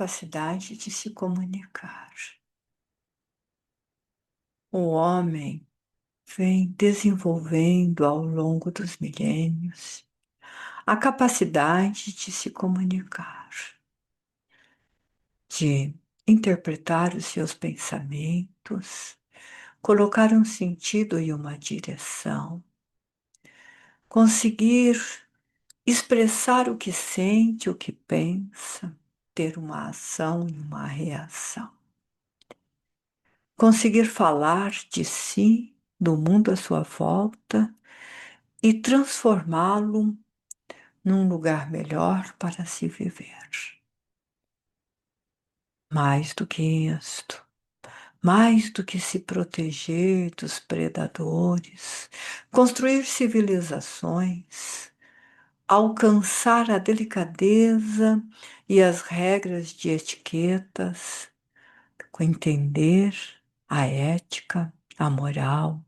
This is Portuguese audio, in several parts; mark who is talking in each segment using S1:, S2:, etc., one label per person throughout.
S1: capacidade de se comunicar. O homem vem desenvolvendo ao longo dos milênios a capacidade de se comunicar, de interpretar os seus pensamentos, colocar um sentido e uma direção, conseguir expressar o que sente, o que pensa, ter uma ação e uma reação. Conseguir falar de si, do mundo à sua volta e transformá-lo num lugar melhor para se viver. Mais do que isto, mais do que se proteger dos predadores, construir civilizações, alcançar a delicadeza e as regras de etiquetas, entender a ética, a moral,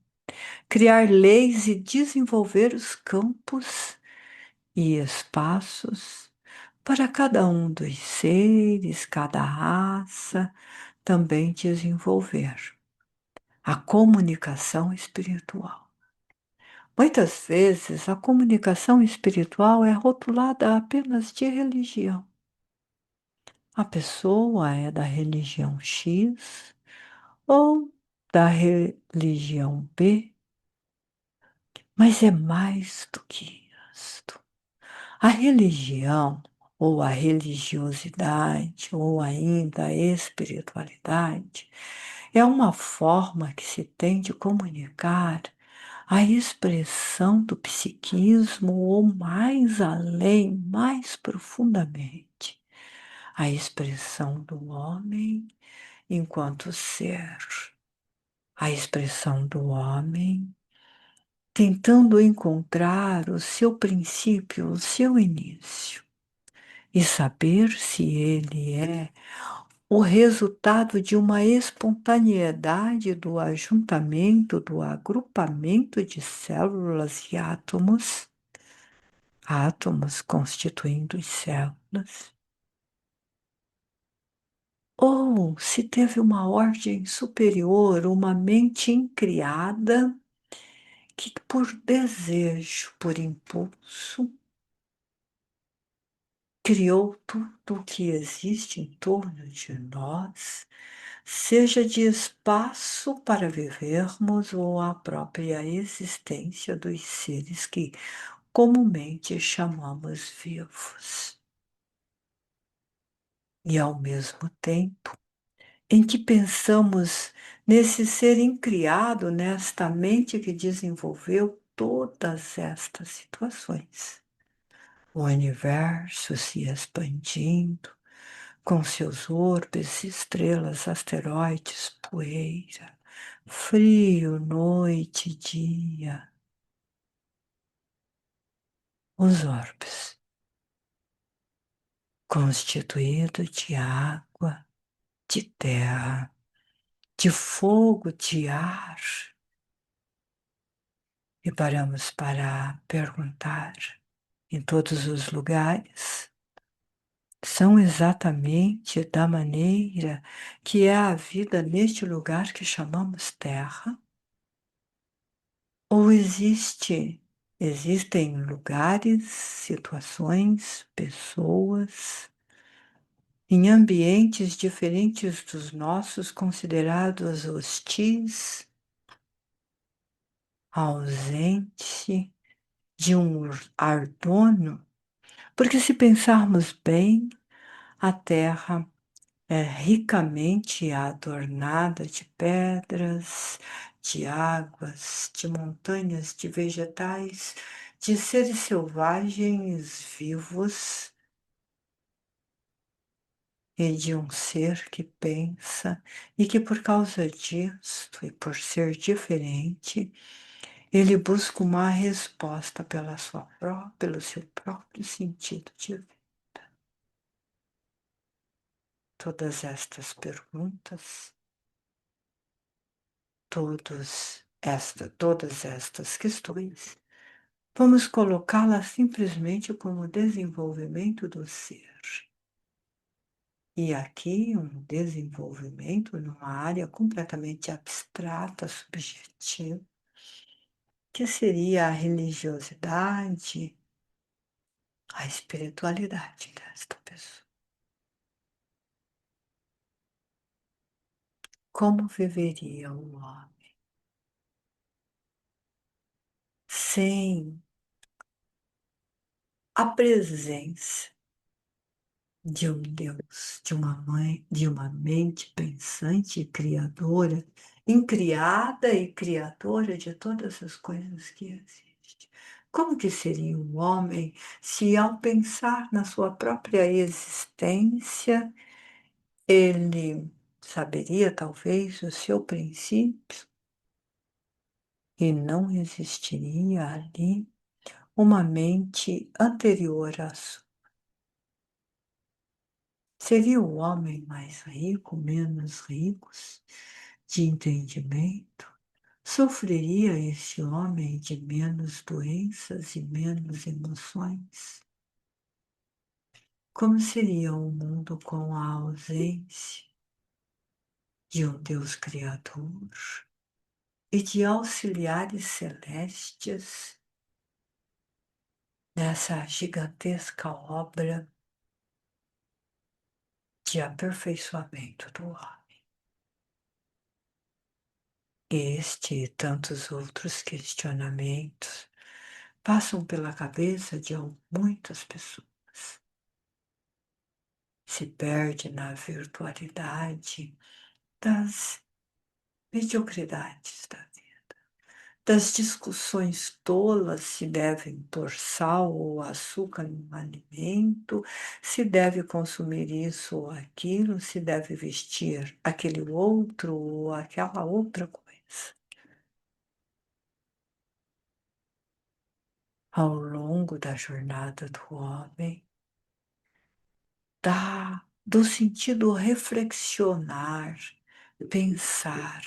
S1: criar leis e desenvolver os campos e espaços para cada um dos seres, cada raça, também desenvolver a comunicação espiritual. Muitas vezes a comunicação espiritual é rotulada apenas de religião. A pessoa é da religião X ou da religião B, mas é mais do que isto. A religião, ou a religiosidade, ou ainda a espiritualidade, é uma forma que se tem de comunicar a expressão do psiquismo, ou mais além, mais profundamente, a expressão do homem enquanto ser, a expressão do homem tentando encontrar o seu princípio, o seu início, e saber se ele é o resultado de uma espontaneidade do ajuntamento, do agrupamento de células e átomos, átomos constituindo as células, ou se teve uma ordem superior, uma mente incriada que, por desejo, por impulso, criou tudo o que existe em torno de nós, seja de espaço para vivermos ou a própria existência dos seres que comumente chamamos vivos. E ao mesmo tempo em que pensamos nesse ser incriado, nesta mente que desenvolveu todas estas situações, o universo se expandindo, com seus orbes, estrelas, asteroides, poeira, frio, noite, dia. Os orbes, constituídos de água, de terra, de fogo, de ar. E paramos para perguntar em todos os lugares, são exatamente da maneira que é a vida neste lugar que chamamos Terra? Ou existem lugares, situações, pessoas, em ambientes diferentes dos nossos, considerados hostis, ausente de um ardono? Porque se pensarmos bem, a Terra é ricamente adornada de pedras, de águas, de montanhas, de vegetais, de seres selvagens vivos e de um ser que pensa e que por causa disso e por ser diferente, ele busca uma resposta pelo seu próprio sentido de vida. Todas estas perguntas, todas estas questões, vamos colocá-las simplesmente como desenvolvimento do ser. E aqui um desenvolvimento numa área completamente abstrata, subjetiva, que seria a religiosidade, a espiritualidade desta pessoa. Como viveria o homem sem a presença de um Deus, de uma mãe, de uma mente pensante e criadora, incriada e criadora de todas as coisas que existem? Como que seria o homem se, ao pensar na sua própria existência, ele saberia talvez o seu princípio e não existiria ali uma mente anterior à sua? Seria o homem mais rico, menos ricos de entendimento? Sofreria esse homem de menos doenças e menos emoções? Como seria o mundo com a ausência de um Deus Criador e de auxiliares celestes nessa gigantesca obra de aperfeiçoamento do homem? Este e tantos outros questionamentos passam pela cabeça de muitas pessoas. Se perde na virtualidade das mediocridades da vida, das discussões tolas se devem pôr sal ou açúcar no alimento, se deve consumir isso ou aquilo, se deve vestir aquele outro ou aquela outra coisa. Ao longo da jornada do homem, do sentido reflexionar, pensar,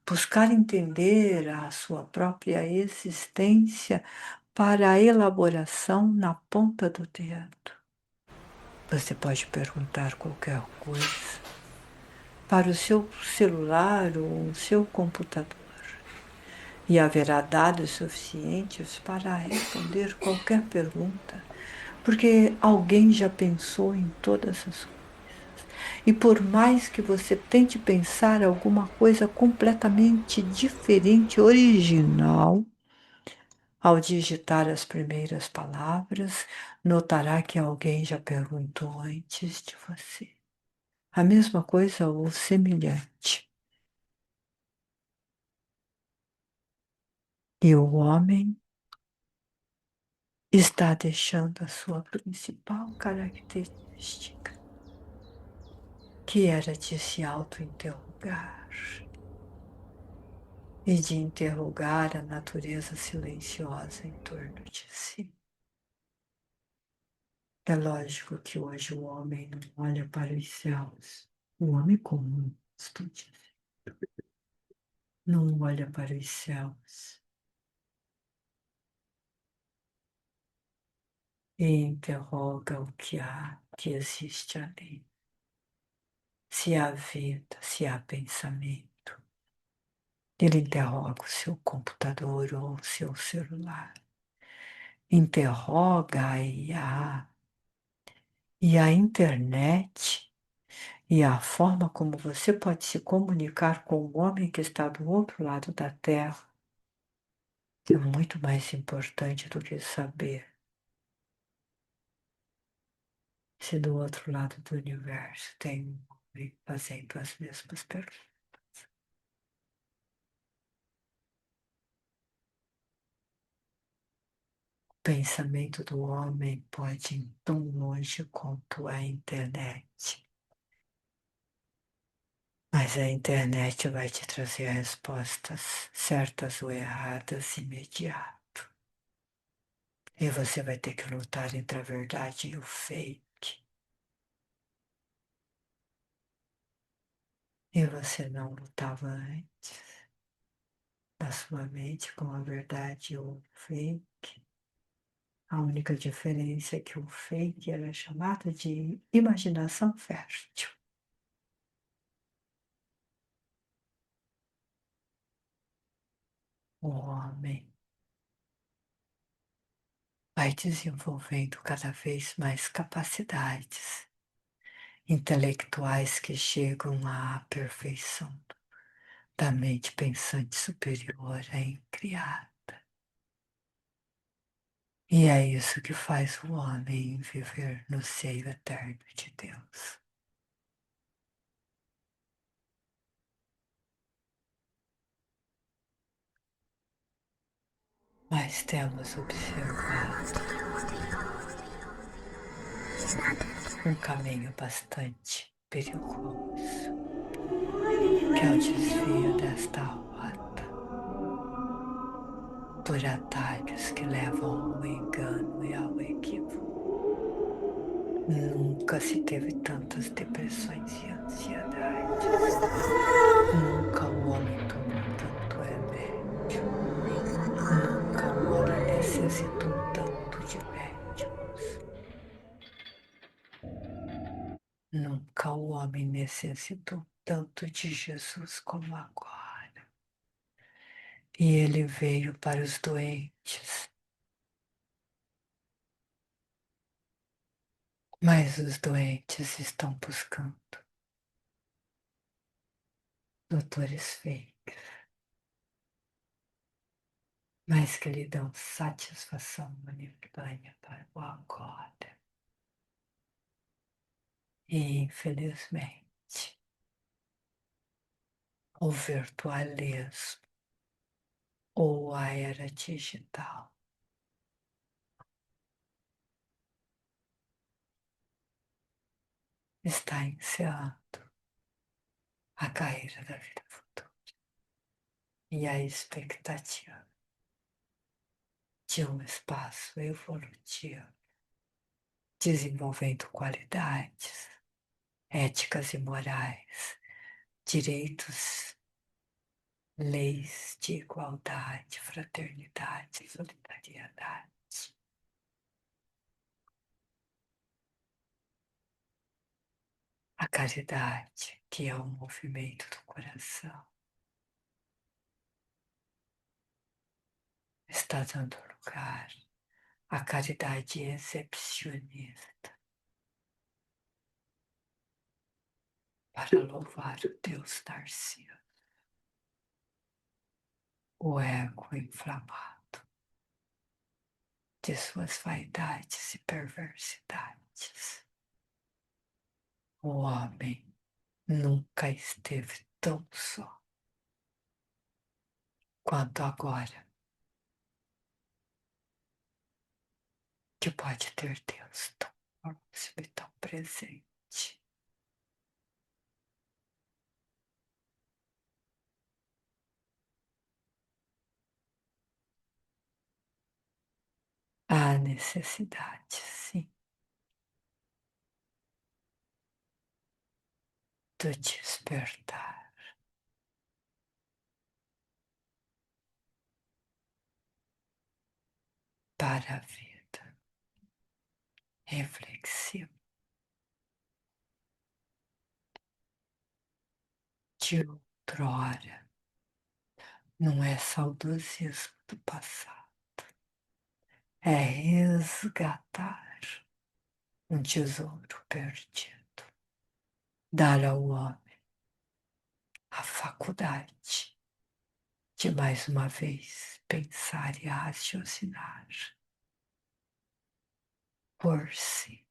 S1: buscar entender a sua própria existência para a elaboração na ponta do dedo. Você pode perguntar qualquer coisa para o seu celular ou o seu computador e haverá dados suficientes para responder qualquer pergunta, porque alguém já pensou em todas as coisas. E por mais que você tente pensar alguma coisa completamente diferente, original, ao digitar as primeiras palavras, notará que alguém já perguntou antes de você. A mesma coisa ou semelhante. E o homem está deixando a sua principal característica, que era de se auto-interrogar e de interrogar a natureza silenciosa em torno de si. É lógico que hoje o homem não olha para os céus. O homem comum, estou dizendo, não olha para os céus e interroga o que há, que existe ali. Se há vida, se há pensamento. Ele interroga o seu computador ou o seu celular. Interroga a IA e a internet e a forma como você pode se comunicar com o homem que está do outro lado da Terra é muito mais importante do que saber se do outro lado do universo tem um homem fazendo as mesmas perguntas. O pensamento do homem pode ir tão longe quanto a internet. Mas a internet vai te trazer respostas certas ou erradas imediato. E você vai ter que lutar entre a verdade e o fake. E você não lutava antes na sua mente com a verdade ou o fake. A única diferença é que o fake era chamado de imaginação fértil. O homem vai desenvolvendo cada vez mais capacidades intelectuais que chegam à perfeição da mente pensante superior em criar. E é isso que faz o homem viver no seio eterno de Deus. Mas temos observado um caminho bastante perigoso, que é o desvio desta rota por atalhos que levam ao engano e ao equívoco. Nunca se teve tantas depressões e ansiedades. Nunca o homem tomou tanto remédio. Nunca o homem necessitou tanto de médicos. Nunca o homem necessitou tanto de Jesus como agora. E ele veio para os doentes. Mas os doentes estão buscando doutores fake, mas que lhe dão satisfação momentânea para o agora. E, infelizmente, o virtualismo ou a era digital está encerrando a carreira da vida futura e a expectativa de um espaço evolutivo, desenvolvendo qualidades éticas e morais, direitos, leis de igualdade, fraternidade, solidariedade. A caridade, que é o movimento do coração, está dando lugar à caridade exibicionista para louvar o Deus Narciso, o ego inflamado de suas vaidades e perversidades. O homem nunca esteve tão só quanto agora, que pode ter Deus tão próximo e tão presente. Há necessidade, sim, do despertar para a vida reflexiva de outrora. Não é saudosismo do passado, é resgatar um tesouro perdido, dar ao homem a faculdade de mais uma vez pensar e raciocinar por si,